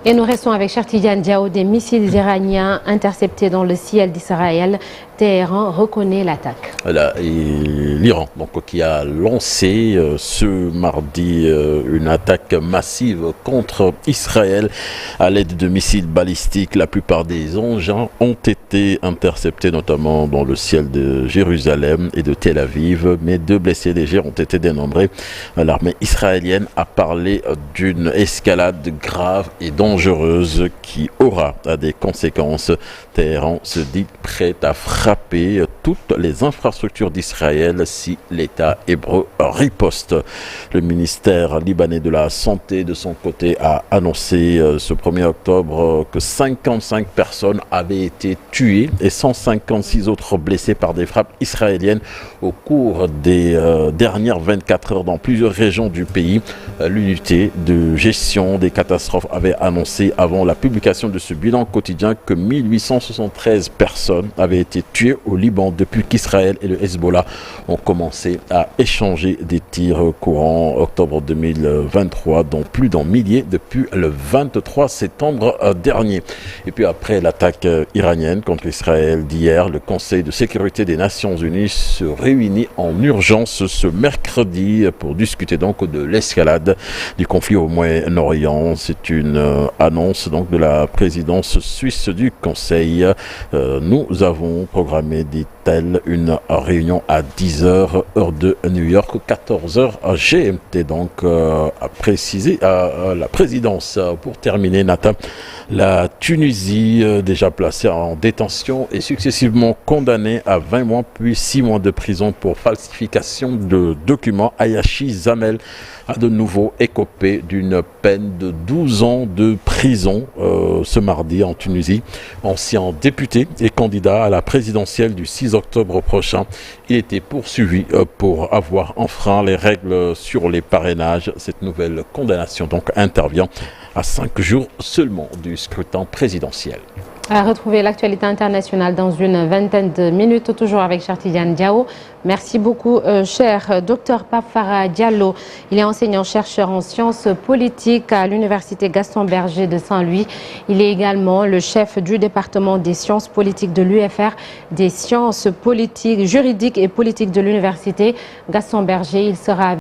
Et nous restons avec Chertidiane Diao. Des missiles iraniens interceptés dans le ciel d'Israël. Téhéran reconnaît l'attaque. L'Iran qui a lancé ce mardi une attaque massive contre Israël à l'aide de missiles balistiques. La plupart des engins ont été interceptés, notamment dans le ciel de Jérusalem et de Tel Aviv, mais 2 blessés légers ont été dénombrés. L'armée israélienne a parlé d'une escalade grave et dangereuse qui aura des conséquences. Téhéran se dit prêt à frapper toutes les infrastructures d'Israël si l'État hébreu riposte. Le ministère libanais de la Santé, de son côté, a annoncé ce 1er octobre que 55 personnes avaient été tuées et 156 autres blessées par des frappes israéliennes au cours des dernières 24 heures dans plusieurs régions du pays. L'unité de gestion des catastrophes avait annoncé avant la publication de ce bilan quotidien que 1873 personnes avaient été tuées au Liban depuis qu'Israël et le Hezbollah ont commencé à échanger des tirs courant octobre 2023, dont plus d'un millier depuis le 23 septembre dernier. Et puis après l'attaque iranienne contre Israël d'hier, le Conseil de sécurité des Nations Unies se réunit en urgence ce mercredi pour discuter donc de l'escalade du conflit au Moyen-Orient. C'est une annonce donc de la présidence suisse du Conseil. Nous avons programmé, dit-elle, une réunion à 10h heure de New York, 14h GMT, donc a précisé la présidence. Pour terminer, Nathan, la Tunisie, déjà placée en détention et successivement condamnée à 20 mois puis 6 mois de prison pour falsification de documents, Ayachi Zamel a de nouveau écopé d'une peine de 12 ans de prison ce mardi en Tunisie. Ancien député et candidat à la présidentielle du 6 octobre prochain, il était poursuivi pour avoir enfreint les règles sur les parrainages. Cette nouvelle condamnation donc intervient à 5 jours seulement du scrutin présidentiel. À retrouver l'actualité internationale dans une vingtaine de minutes, toujours avec Chertidiane Diao. Merci beaucoup, cher docteur Pape Farah Diallo. Il est enseignant-chercheur en sciences politiques à l'université Gaston Berger de Saint-Louis. Il est également le chef du département des sciences politiques de l'UFR, des sciences politiques, juridiques et politiques de l'université Gaston Berger. Il sera